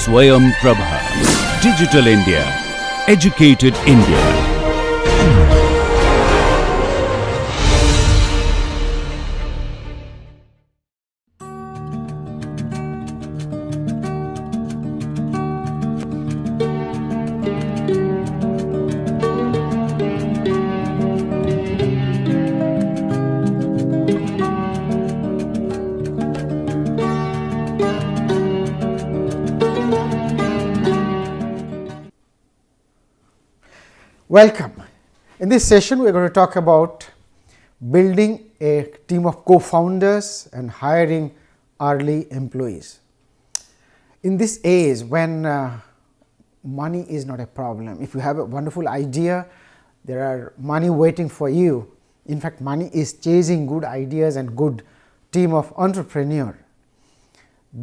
Swayam Prabha. Digital India. Educated India. Welcome. In this session, we are going to talk about building a team of co-founders and hiring early employees. In this age when money is not a problem, if you have a wonderful idea, there are money waiting for you. In fact, money is chasing good ideas and good team of entrepreneur.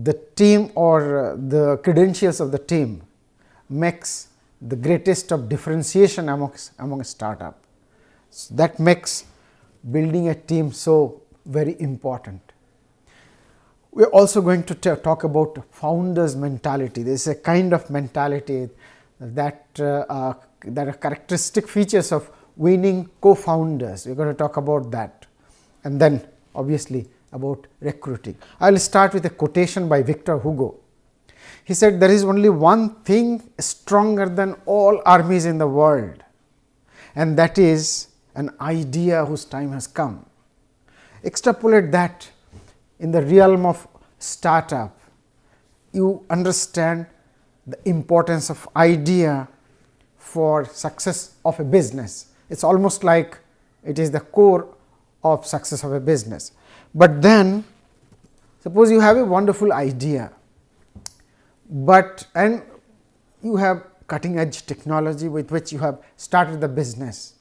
The team or the credentials of the team makes the greatest of differentiation among a startup. So that makes building a team so very important. We are also going to talk about founders mentality. There is a kind of mentality that are characteristic features of winning co-founders. We are going to talk about that, and then obviously about recruiting. I will start with a quotation by Victor Hugo. He said, "There is only one thing stronger than all armies in the world, and that is an idea whose time has come." Extrapolate that in the realm of startup, you understand the importance of idea for success of a business. It's almost like it is the core of success of a business. But then suppose you have a wonderful idea, and you have cutting edge technology with which you have started the business.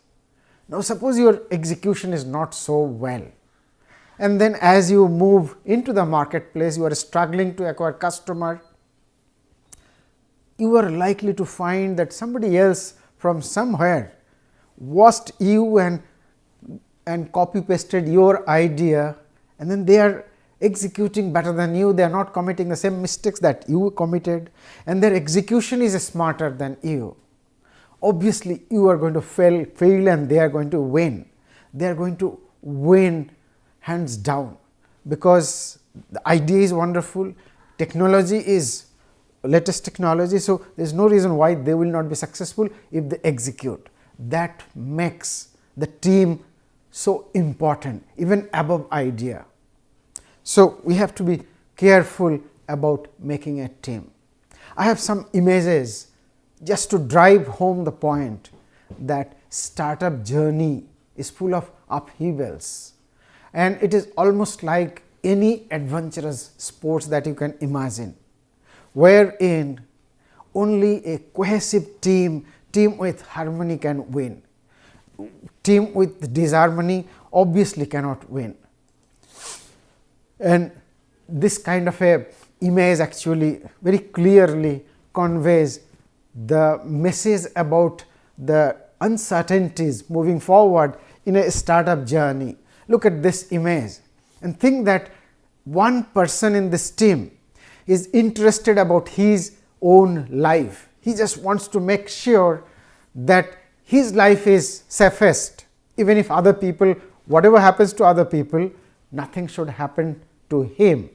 Now suppose your execution is not so well, and then as you move into the marketplace, you are struggling to acquire customer. You are likely to find that somebody else from somewhere watched you and copy pasted your idea, and then they are executing better than you. They are not committing the same mistakes that you committed, and their execution is smarter than you. Obviously, you are going to fail and they are going to win. They are going to win hands down, because the idea is wonderful, technology is latest technology, so there is no reason why they will not be successful if they execute. That makes the team so important, even above idea. So we have to be careful about making a team. I have some images just to drive home the point that startup journey is full of upheavals, and it is almost like any adventurous sports that you can imagine, wherein only a cohesive team with harmony can win. Team with disharmony obviously cannot win. And this kind of a image actually very clearly conveys the message about the uncertainties moving forward in a startup journey. Look at this image and think that one person in this team is interested about his own life. He just wants to make sure that his life is safest. Even if other people, whatever happens to other people, nothing should happen to him.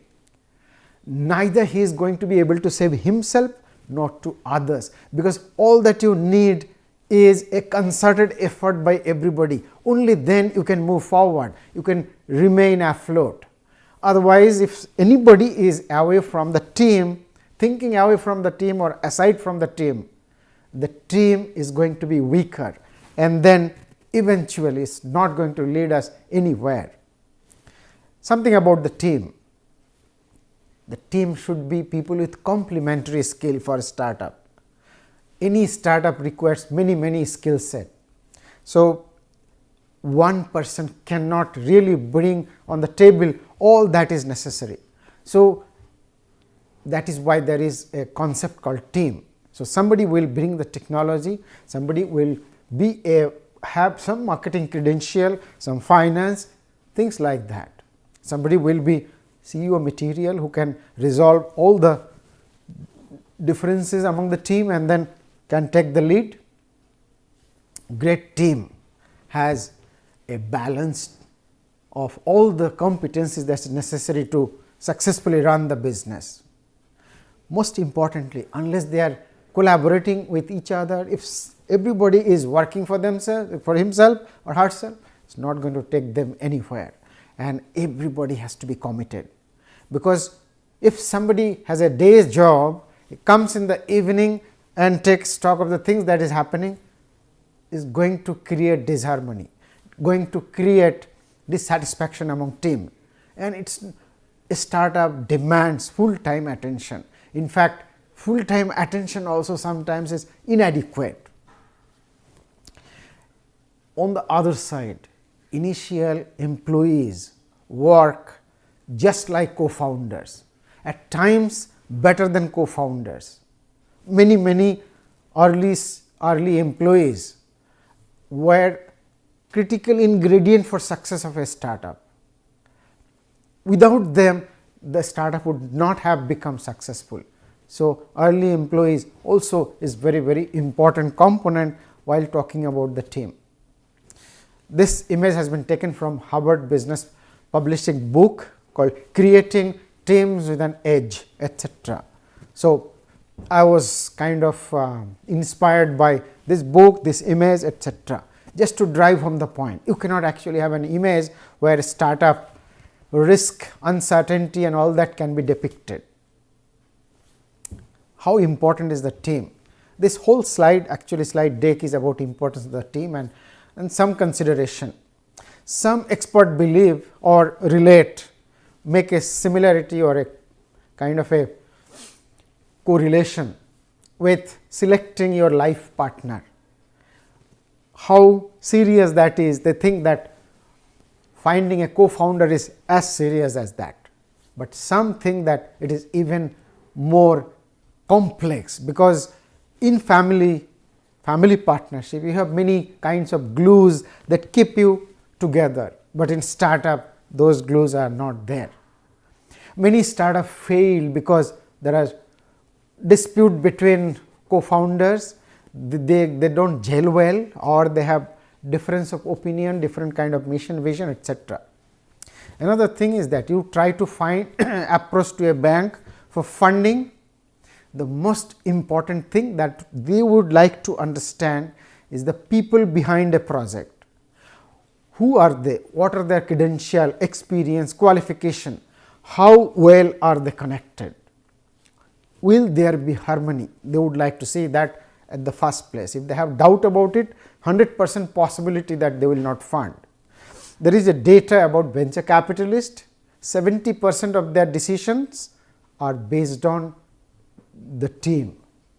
Neither he is going to be able to save himself nor to others, because all that you need is a concerted effort by everybody. Only then you can move forward, you can remain afloat. Otherwise, if anybody is away from the team, thinking away from the team or aside from the team is going to be weaker, and then eventually it's not going to lead us anywhere. Something about the team. The team should be people with complementary skill for a startup. Any startup requires many skill set. So one person cannot really bring on the table all that is necessary. So that is why there is a concept called team. So somebody will bring the technology, somebody will have some marketing credential, some finance, things like that. Somebody will be CEO material who can resolve all the differences among the team and then can take the lead. Great team has a balance of all the competencies that is necessary to successfully run the business. Most importantly, unless they are collaborating with each other, if everybody is working for themselves, for himself or herself, it is not going to take them anywhere, and everybody has to be committed. Because if somebody has a day's job, he comes in the evening and takes stock of the things that is happening, is going to create disharmony, going to create dissatisfaction among team, and it's a startup demands full time attention. In fact, full time attention also sometimes is inadequate. On the other side, initial employees work just like co-founders, at times better than co-founders. Many early employees were critical ingredient for success of a startup. Without them, the startup would not have become successful. So, early employees also is very important component while talking about the team. This image has been taken from Harvard Business Publishing book called Creating Teams with an Edge, etc. So, I was kind of inspired by this book, this image, etc. Just to drive home the point. You cannot actually have an image where startup risk, uncertainty and all that can be depicted. How important is the team? This whole slide, actually slide deck, is about importance of the team and some consideration. Some expert believe or relate, make a similarity or a kind of a correlation with selecting your life partner. How serious that is, they think that finding a co-founder is as serious as that, but some think that it is even more complex, because in family partnership you have many kinds of glues that keep you together, but in startup those glues are not there. Many startups fail because there are dispute between co-founders, they do not gel well, or they have difference of opinion, different kind of mission, vision, etc. Another thing is that you try to find approach to a bank for funding. The most important thing that they would like to understand is the people behind a project. Who are they? What are their credential, experience, qualification? How well are they connected? Will there be harmony? They would like to see that at the first place. If they have doubt about it, 100% possibility that they will not fund. There is a data about venture capitalists, 70% of their decisions are based on the team.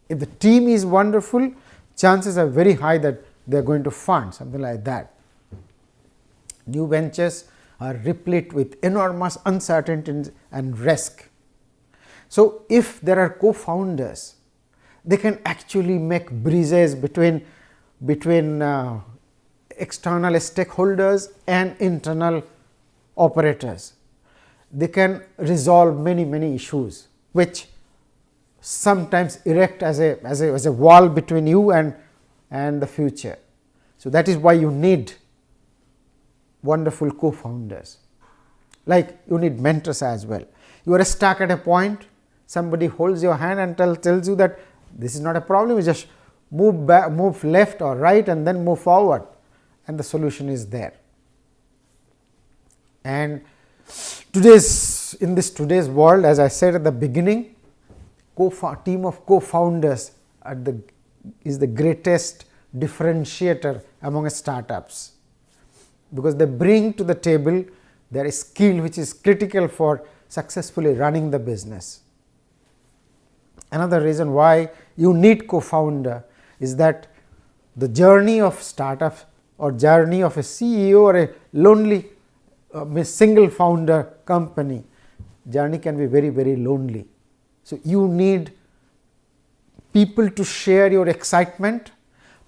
If the team is wonderful, chances are very high that they are going to fund, something like that. New ventures are replete with enormous uncertainty and risk. So, if there are co-founders, they can actually make bridges between external stakeholders and internal operators. They can resolve many issues which sometimes erect as a wall between you and the future. So, that is why you need wonderful co-founders, like you need mentors as well. You are stuck at a point, somebody holds your hand and tells you that this is not a problem, you just move back, move left or right and then move forward, and the solution is there. And in today's world, as I said at the beginning, team of co-founders is the greatest differentiator among startups, because they bring to the table their skill which is critical for successfully running the business. Another reason why you need co-founder is that the journey of startup or journey of a CEO or a lonely single founder company journey can be very lonely. So, you need people to share your excitement,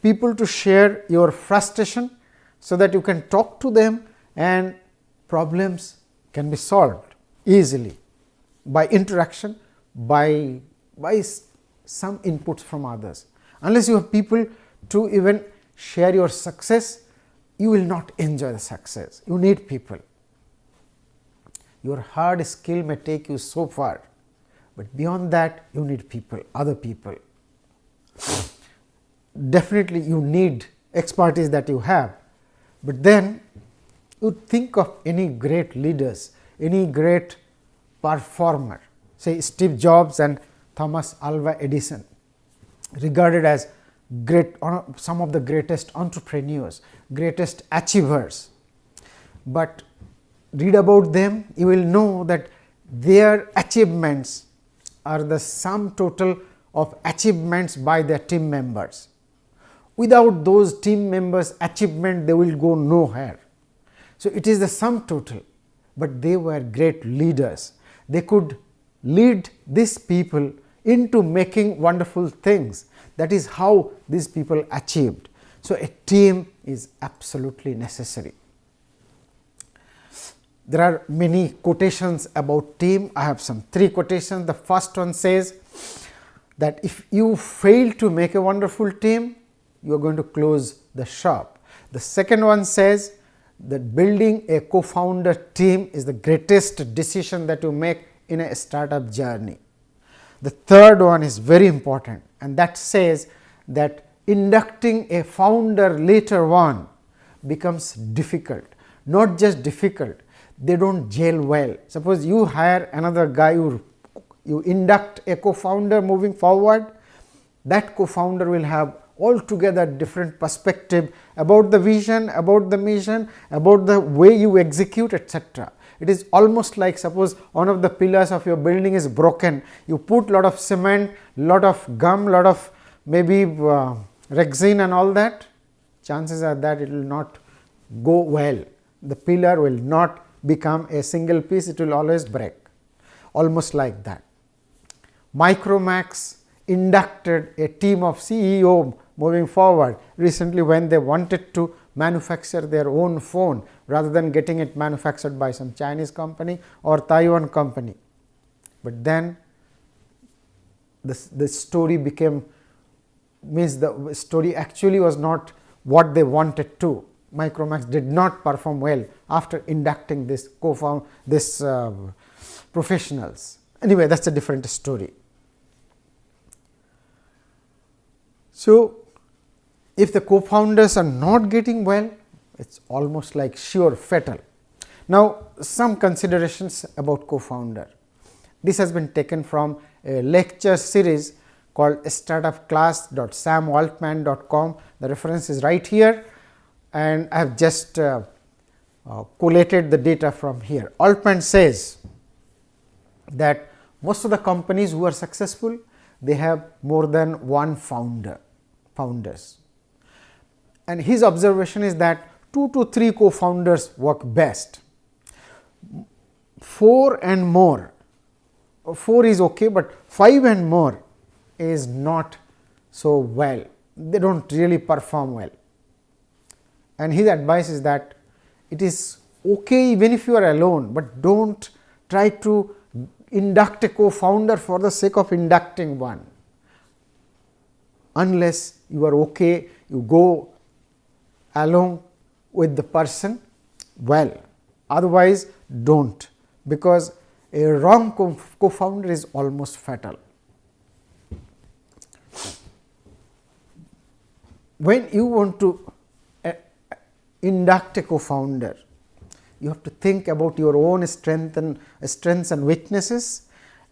people to share your frustration, so that you can talk to them and problems can be solved easily by interaction, by some inputs from others. Unless you have people to even share your success, you will not enjoy the success. You need people. Your hard skill may take you so far, but beyond that you need people, other people. Definitely you need expertise that you have, but then you think of any great leaders, any great performer, say Steve Jobs and Thomas Alva Edison, regarded as great, some of the greatest entrepreneurs, greatest achievers. But read about them, you will know that their achievements are the sum total of achievements by their team members. Without those team members' achievement, they will go nowhere. So, it is the sum total, but they were great leaders. They could lead these people into making wonderful things. That is how these people achieved. So, a team is absolutely necessary. There are many quotations about team. I have some 3 quotations. The first one says that if you fail to make a wonderful team, you are going to close the shop. The second one says that building a co-founder team is the greatest decision that you make in a startup journey. The third one is very important, and that says that inducting a founder later on becomes difficult. Not just difficult, they don't gel well. Suppose you hire another guy, you induct a co-founder moving forward, that co-founder will have altogether different perspective about the vision, about the mission, about the way you execute, etc. It is almost like, suppose one of the pillars of your building is broken, you put lot of cement, lot of gum, lot of maybe resin and all that, chances are that it will not go well. The pillar will not become a single piece, it will always break, almost like that. Micromax inducted a team of CEO moving forward recently when they wanted to manufacture their own phone rather than getting it manufactured by some Chinese company or Taiwan company. But then the story became, means the story actually was not what they wanted to. Micromax did not perform well after inducting this professionals. Anyway, that is a different story. So, if the co-founders are not getting well, it is almost like sure fatal. Now, some considerations about co-founder. This has been taken from a lecture series called startupclass.samwaltman.com. The reference is right here, and I have just collated the data from here. Altman says that most of the companies who are successful, they have more than one founders. And his observation is that 2 to 3 co-founders work best. 4 and more, 4 is okay, but 5 and more is not so well. They do not really perform well. And his advice is that it is okay even if you are alone, but do not try to induct a co-founder for the sake of inducting one. Unless you are okay, you go along with the person, well, otherwise do not, because a wrong co-founder is almost fatal. When you want to induct a co-founder, you have to think about your own strengths and weaknesses,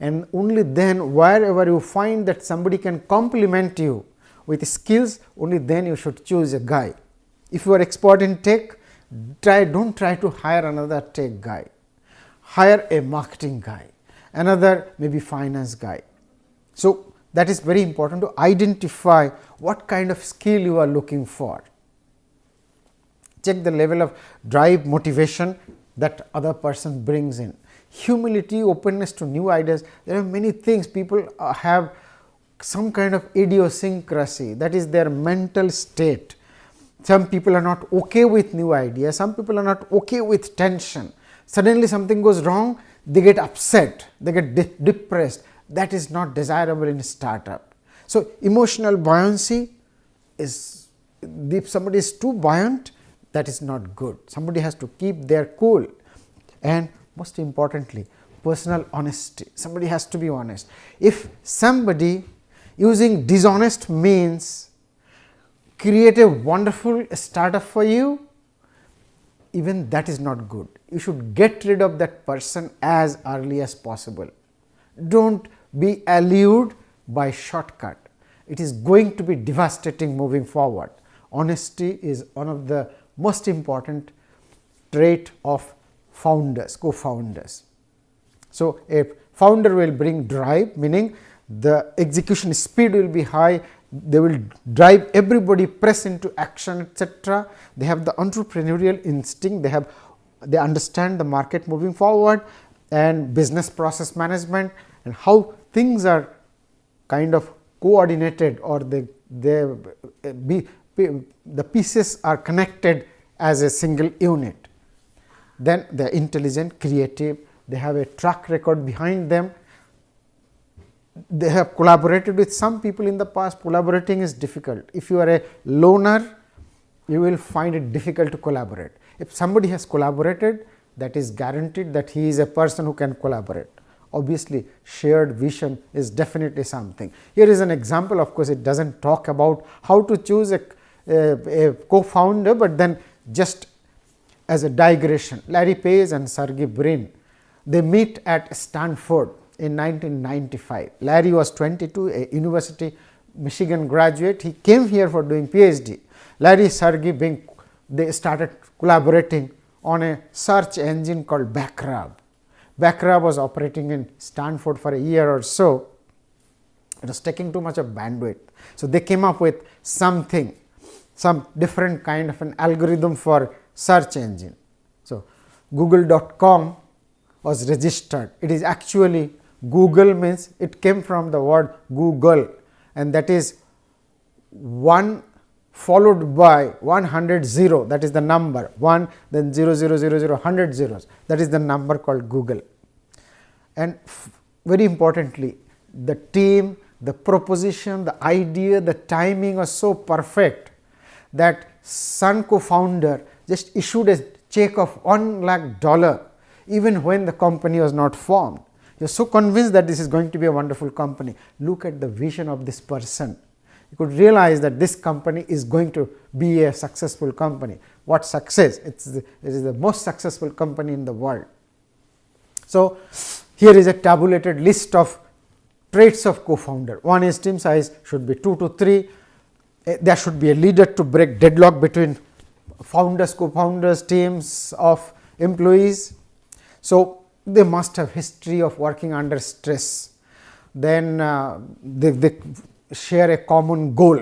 and only then wherever you find that somebody can complement you with skills, only then you should choose a guy. If you are expert in tech, do not try to hire another tech guy, hire a marketing guy, another maybe finance guy. So, that is very important to identify what kind of skill you are looking for. Check the level of drive, motivation that other person brings in. Humility, openness to new ideas. There are many things. People have some kind of idiosyncrasy, that is their mental state. Some people are not okay with new ideas, some people are not okay with tension. Suddenly something goes wrong, they get upset, they get depressed. That is not desirable in a startup. So, emotional buoyancy is, if somebody is too buoyant, that is not good. Somebody has to keep their cool, and most importantly, personal honesty. Somebody has to be honest. If somebody using dishonest means create a wonderful startup for you, even that is not good. You should get rid of that person as early as possible. Do not be allured by shortcut. It is going to be devastating moving forward. Honesty is one of the most important trait of founders, co-founders. So, a founder will bring drive, meaning the execution speed will be high, they will drive everybody, press into action, etc. They have the entrepreneurial instinct, they understand the market moving forward and business process management and how things are kind of coordinated, or the pieces are connected as a single unit. Then they are intelligent, creative, they have a track record behind them. They have collaborated with some people in the past. Collaborating is difficult. If you are a loner, you will find it difficult to collaborate. If somebody has collaborated, that is guaranteed that he is a person who can collaborate. Obviously, shared vision is definitely something. Here is an example. Of course, it does not talk about how to choose a co-founder, but then just as a digression, Larry Page and Sergey Brin, they meet at Stanford in 1995. Larry was 22, a University Michigan graduate. He came here for doing PhD. Larry, Sergey, they started collaborating on a search engine called Backrub. Backrub was operating in Stanford for a year or so. It was taking too much of bandwidth. So, they came up with something, some different kind of an algorithm for search engine. So, google.com was registered. It is actually Google, means it came from the word Google, and that is 1 followed by 100 0, that is the number 1, then 0 0 0 0 100 zeros, that is the number called Google. And very importantly, the team, the proposition, the idea, the timing was so perfect that Sun co-founder just issued a check of $1 lakh even when the company was not formed. You are so convinced that this is going to be a wonderful company. Look at the vision of this person. You could realize that this company is going to be a successful company. What success? It is the most successful company in the world. So, here is a tabulated list of traits of co-founder. One is team size should be 2 to 3. There should be a leader to break deadlock between founders, co-founders, teams of employees. So, they must have history of working under stress. Then they share a common goal.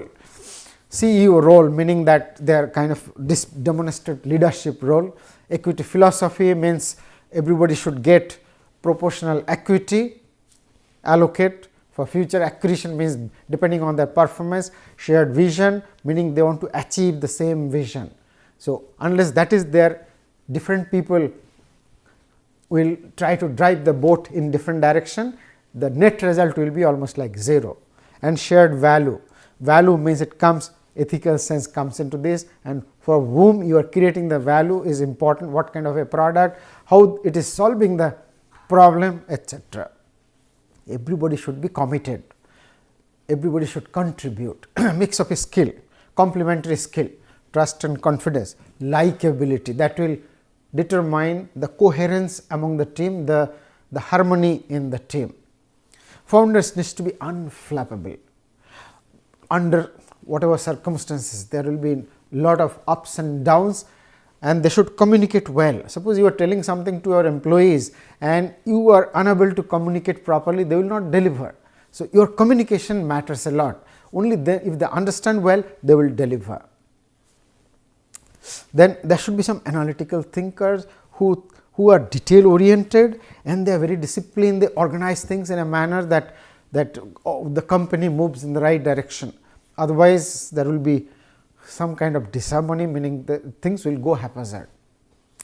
CEO role, meaning that they are kind of demonstrate leadership role. Equity philosophy means everybody should get proportional equity, allocate for future accretion, means depending on their performance. Shared vision, meaning they want to achieve the same vision. So, unless that is there, different people will try to drive the boat in different direction, the net result will be almost like 0. And shared value, value means it comes, ethical sense comes into this, and for whom you are creating the value is important, what kind of a product, how it is solving the problem, etc. Everybody should be committed, everybody should contribute, mix of a skill, complementary skill, trust and confidence, likability, that will determine the coherence among the team, the harmony in the team. Founders needs to be unflappable. Under whatever circumstances, there will be lot of ups and downs, and they should communicate well. Suppose you are telling something to your employees and you are unable to communicate properly, they will not deliver. So, your communication matters a lot. Only then, if they understand well, they will deliver. Then there should be some analytical thinkers who are detail oriented, and they are very disciplined. They organize things in a manner that the company moves in the right direction. Otherwise, there will be some kind of disharmony, meaning the things will go haphazard.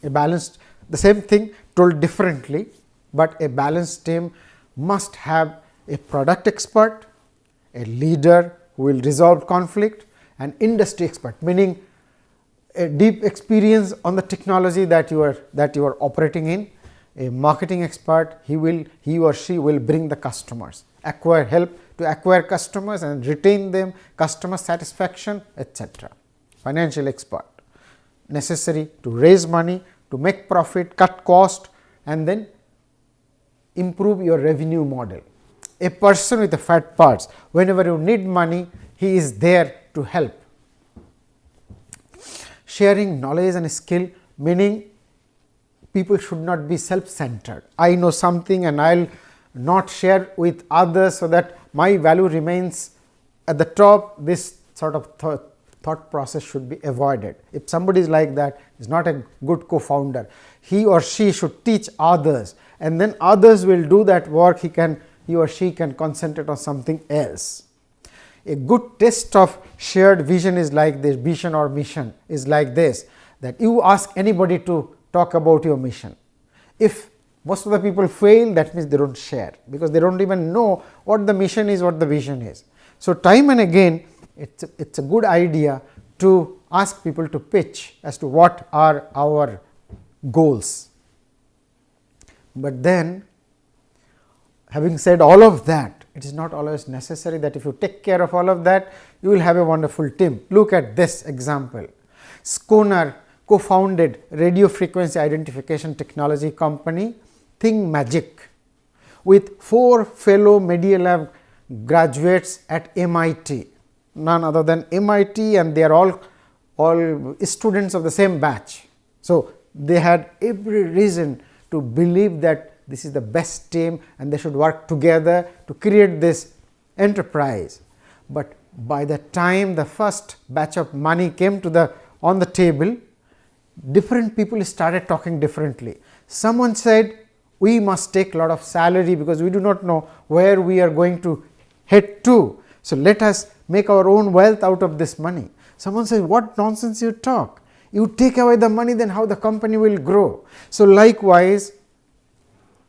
A balanced, the same thing told differently, but a balanced team must have a product expert, a leader who will resolve conflict, an industry expert, meaning a deep experience on the technology that you are operating in, a marketing expert, he or she will bring the customers, help to acquire customers and retain them, customer satisfaction, etc. Financial expert, necessary to raise money, to make profit, cut cost, and then improve your revenue model. A person with the fat parts, whenever you need money, he is there to help. Sharing knowledge and skill, meaning people should not be self-centered. I know something and I will not share with others so that my value remains at the top. This sort of thought process should be avoided. If somebody is like that, is not a good co-founder. He or she should teach others, and then others will do that work. He or she can concentrate on something else. A good test of shared vision is like this, vision or mission is like this, that you ask anybody to talk about your mission. If most of the people fail, that means they don't share, because they don't even know what the mission is, what the vision is. So, time and again it's a good idea to ask people to pitch as to what are our goals. But then, having said all of that, it is not always necessary that if you take care of all of that, you will have a wonderful team. Look at this example. Schoner co-founded radio frequency identification technology company Think Magic with 4 fellow Media Lab graduates at MIT, none other than MIT, and they are all students of the same batch. So, they had every reason to believe that this is the best team and they should work together to create this enterprise. But by the time the first batch of money came on the table, different people started talking differently. Someone said, we must take a lot of salary because we do not know where we are going to head to. So, let us make our own wealth out of this money. Someone says, what nonsense you talk. You take away the money, then how the company will grow. So, likewise,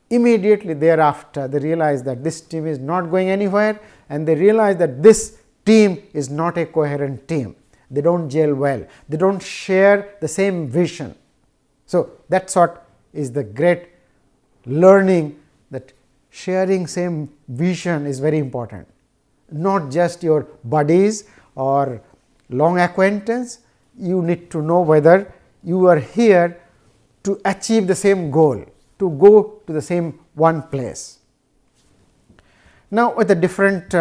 immediately thereafter they realize that this team is not going anywhere, and they realize that this team is not a coherent team. They don't gel well, they don't share the same vision. So, that is what is the great learning, that sharing same vision is very important. Not just your buddies or long acquaintance, you need to know whether you are here to achieve the same goal, to go to the same one place. Now, with a different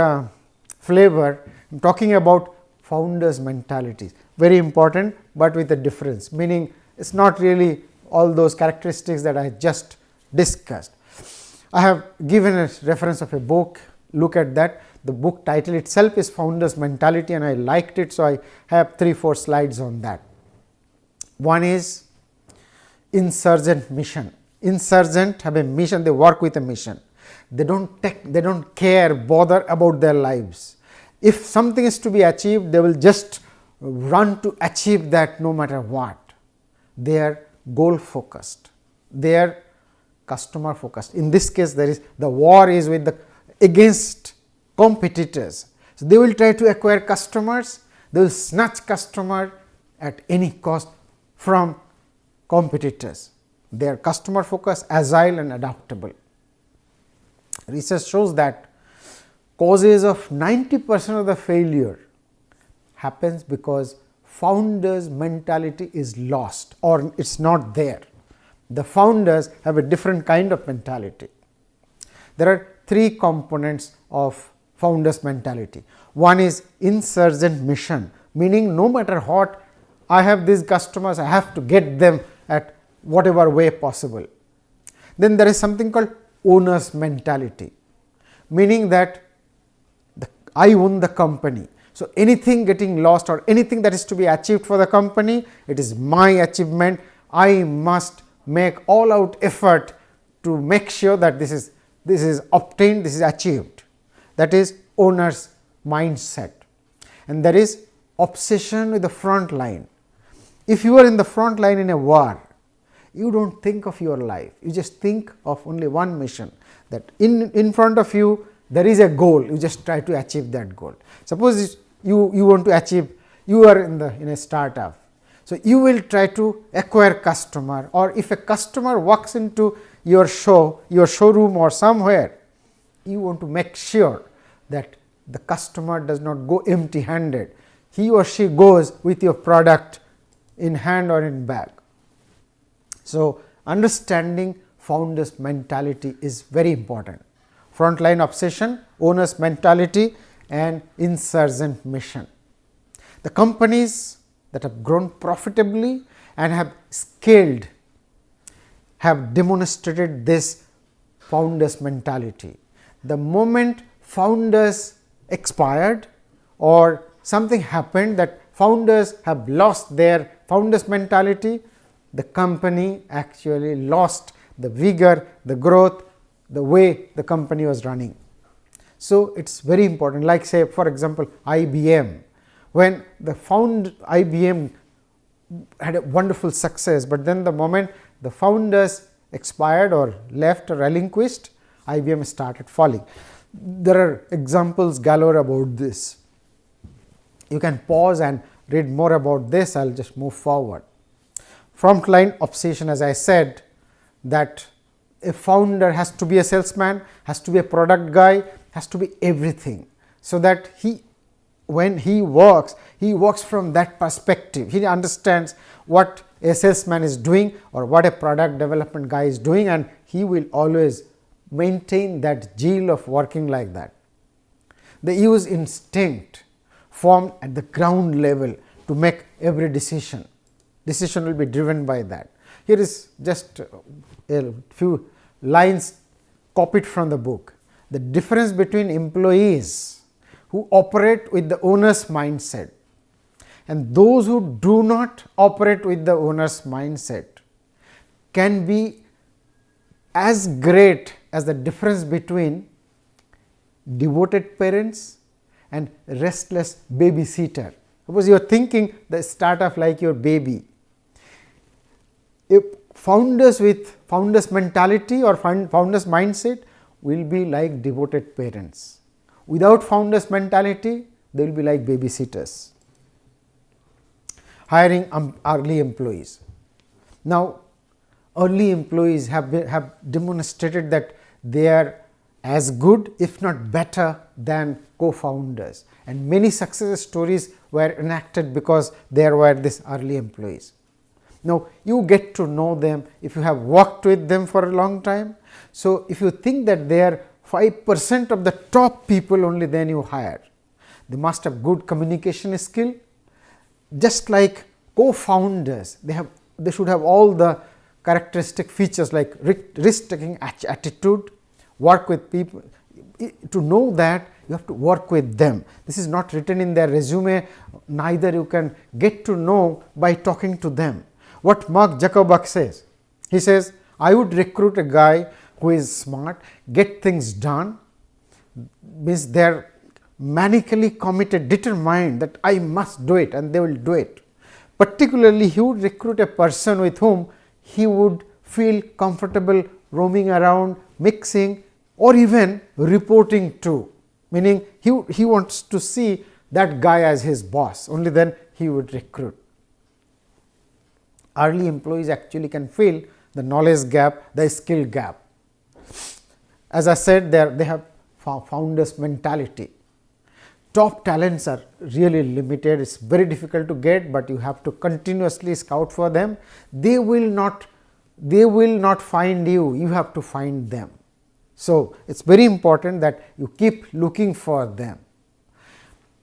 flavor, I am talking about founders' mentalities, very important, but with a difference, meaning it is not really all those characteristics that I just discussed. I have given a reference of a book, look at that. The book title itself is Founders' Mentality, and I liked it, so I have 3-4 slides on that. One is insurgent mission. Insurgent have a mission, they work with a mission. They don't care, bother about their lives. If something is to be achieved, they will just run to achieve that no matter what. They are goal focused, they are customer focused. In this case, the war is against competitors. So, they will try to acquire customers, they will snatch customer at any cost from competitors. They are customer focused, agile and adaptable. Research shows that causes of 90% of the failure happens because founders' mentality is lost or it is not there. The founders have a different kind of mentality. There are 3 components of founders' mentality. One is insurgent mission, meaning no matter what, I have these customers, I have to get them at whatever way possible. Then there is something called owner's mentality, meaning that I own the company. So, anything getting lost or anything that is to be achieved for the company, it is my achievement. I must make all out effort to make sure that this is obtained, this is achieved. That is owner's mindset. And there is obsession with the front line. If you are in the front line in a war, you do not think of your life, you just think of only one mission, that in front of you there is a goal, you just try to achieve that goal. Suppose you want to achieve, you are in a startup. So, you will try to acquire customer, or if a customer walks into your showroom or somewhere, you want to make sure that the customer does not go empty handed. He or she goes with your product in hand or in bag. So, understanding founders mentality is very important. Frontline obsession, owner's mentality and insurgent mission. The companies that have grown profitably and have scaled have demonstrated this founders mentality. The moment founders expired or something happened that founders have lost their founders mentality, the company actually lost the vigor, the growth, the way the company was running. So, it is very important, like say for example, IBM. When the IBM had a wonderful success, but then the moment the founders expired or left or relinquished, IBM started falling. There are examples galore about this. You can pause and read more about this. I will just move forward. Frontline obsession, as I said, that a founder has to be a salesman, has to be a product guy, has to be everything. So, that when he works from that perspective. He understands what a salesman is doing or what a product development guy is doing, and he will always maintain that zeal of working like that. They use instinct formed at the ground level to make every decision. Decision will be driven by that. Here is just a few lines copied from the book. The difference between employees who operate with the owner's mindset and those who do not operate with the owner's mindset can be as great as the difference between devoted parents and restless babysitter. Suppose you are thinking the startup like your baby. If founders with founders mentality or founders mindset will be like devoted parents. Without founders mentality, they will be like babysitters. Hiring early employees. Now, early employees have demonstrated that they are as good if not better than co-founders, and many success stories were enacted because there were these early employees. Now, you get to know them if you have worked with them for a long time. So, if you think that they are 5% of the top people only, then you hire. They must have good communication skill. Just like co-founders, they should have all the characteristic features like risk-taking attitude, work with people. To know that, you have to work with them. This is not written in their resume, neither you can get to know by talking to them. What Mark Zuckerberg says, he says, I would recruit a guy who is smart, get things done, means they are manically committed, determined that I must do it, and they will do it. Particularly, he would recruit a person with whom he would feel comfortable roaming around, mixing, or even reporting to, meaning he wants to see that guy as his boss, only then he would recruit. Early employees actually can fill the knowledge gap, the skill gap. As I said, they have founders mentality. Top talents are really limited, it is very difficult to get, but you have to continuously scout for them. They will not find you, you have to find them. So, it is very important that you keep looking for them.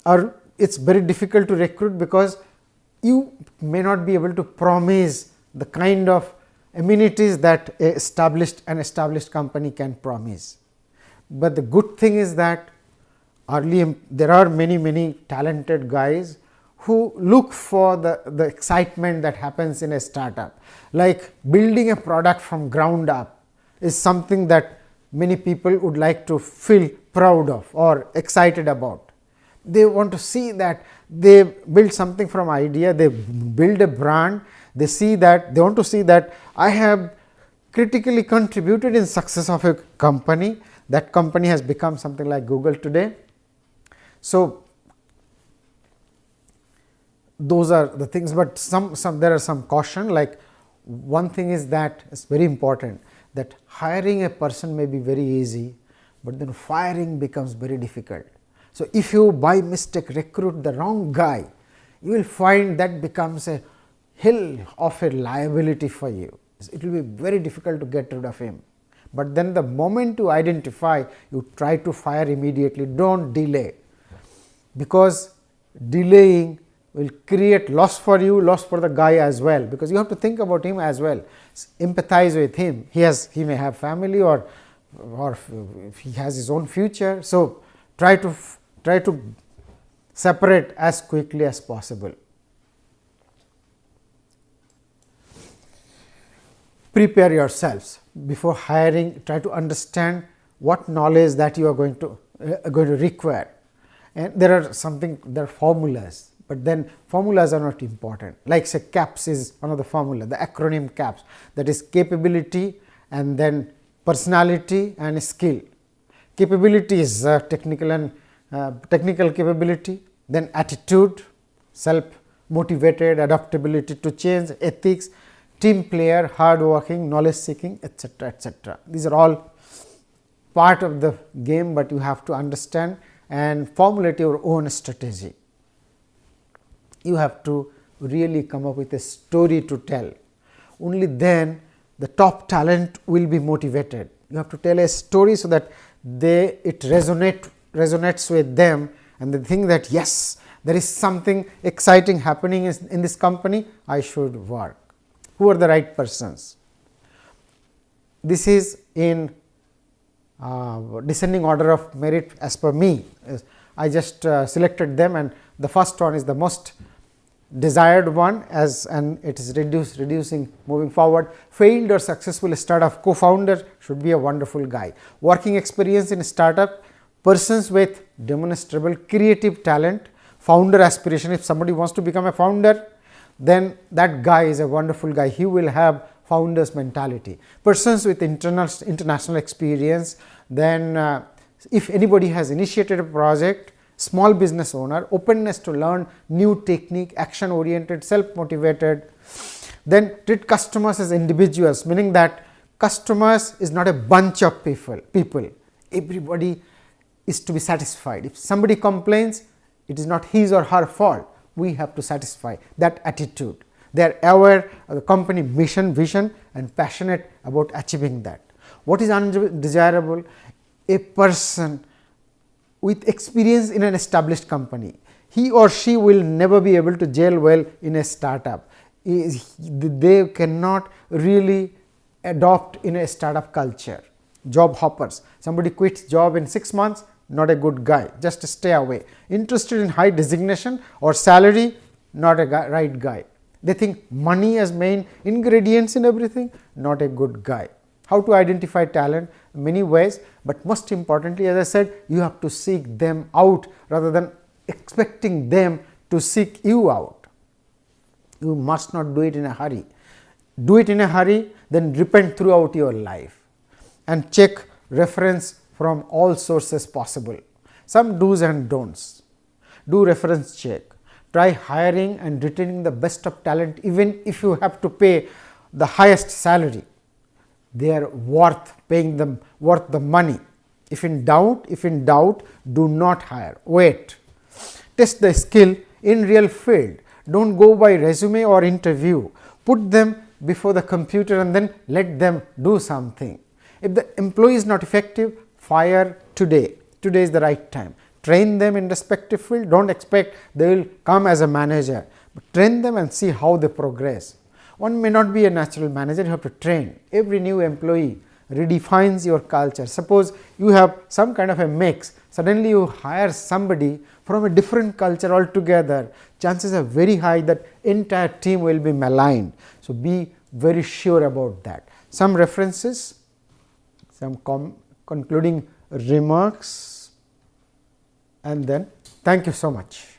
Or it is very difficult to recruit because you may not be able to promise the kind of amenities that an established company can promise. But the good thing is that there are many talented guys who look for the excitement that happens in a startup. Like building a product from ground up is something that many people would like to feel proud of or excited about. They want to see that they build something from idea, they build a brand, they want to see that I have critically contributed in success of a company. That company has become something like Google today. So, those are the things, but there are some caution. Like, one thing is that it's very important that hiring a person may be very easy, but then firing becomes very difficult. So, if you by mistake recruit the wrong guy, you will find that becomes a hill of a liability for you. It will be very difficult to get rid of him, but then the moment you identify, you try to fire immediately. Do not delay, because delaying will create loss for you, loss for the guy as well, because you have to think about him as well, empathize with him. He may have family, or he has his own future. So, try to separate as quickly as possible. Prepare yourselves before hiring. Try to understand what knowledge that you are going to require, and there are formulas, but then formulas are not important. Like, say, CAPS is one of the formula, the acronym CAPS, that is capability, and then personality and skill. Capability is technical capability, then attitude, self motivated, adaptability to change, ethics, team player, hard working, knowledge seeking, etc., etc. These are all part of the game, but you have to understand and formulate your own strategy. You have to really come up with a story to tell. Only then the top talent will be motivated. You have to tell a story so that it resonates with them, and they think that yes, there is something exciting happening in this company, I should work. Who are the right persons? This is in descending order of merit as per me. I just selected them, and the first one is the most desired one, and it is reducing moving forward. Failed or successful startup co-founder should be a wonderful guy. Working experience in startup, persons with demonstrable creative talent, founder aspiration. If somebody wants to become a founder, then that guy is a wonderful guy. He will have founder's mentality. Persons with international experience, then if anybody has initiated a project, small business owner, openness to learn new technique, action oriented, self motivated. Then treat customers as individuals, meaning that customers is not a bunch of people. Everybody is to be satisfied. If somebody complains, it is not his or her fault. We have to satisfy that attitude. They are aware of the company mission, vision, and passionate about achieving that. What is undesirable? A person with experience in an established company, he or she will never be able to gel well in a startup. They cannot really adopt in a startup culture. Job hoppers, somebody quits job in 6 months, not a good guy, just stay away. Interested in high designation or salary, not a right guy. They think money as main ingredients in everything, not a good guy. How to identify talent? Many ways, but most importantly, as I said, you have to seek them out rather than expecting them to seek you out. You must not do it in a hurry. Do it in a hurry, then repent throughout your life, and check reference from all sources possible. Some do's and don'ts. Do reference check. Try hiring and retaining the best of talent, even if you have to pay the highest salary. They are worth the money. If in doubt, do not hire. Wait. Test the skill in real field. Don't go by resume or interview. Put them before the computer and then let them do something. If the employee is not effective, fire today. Today is the right time. Train them in respective field. Don't expect they will come as a manager, but train them and see how they progress. One may not be a natural manager, you have to train. Every new employee redefines your culture. Suppose you have some kind of a mix, suddenly you hire somebody from a different culture altogether, chances are very high that entire team will be maligned. So, be very sure about that. Some references, some concluding remarks, and then thank you so much.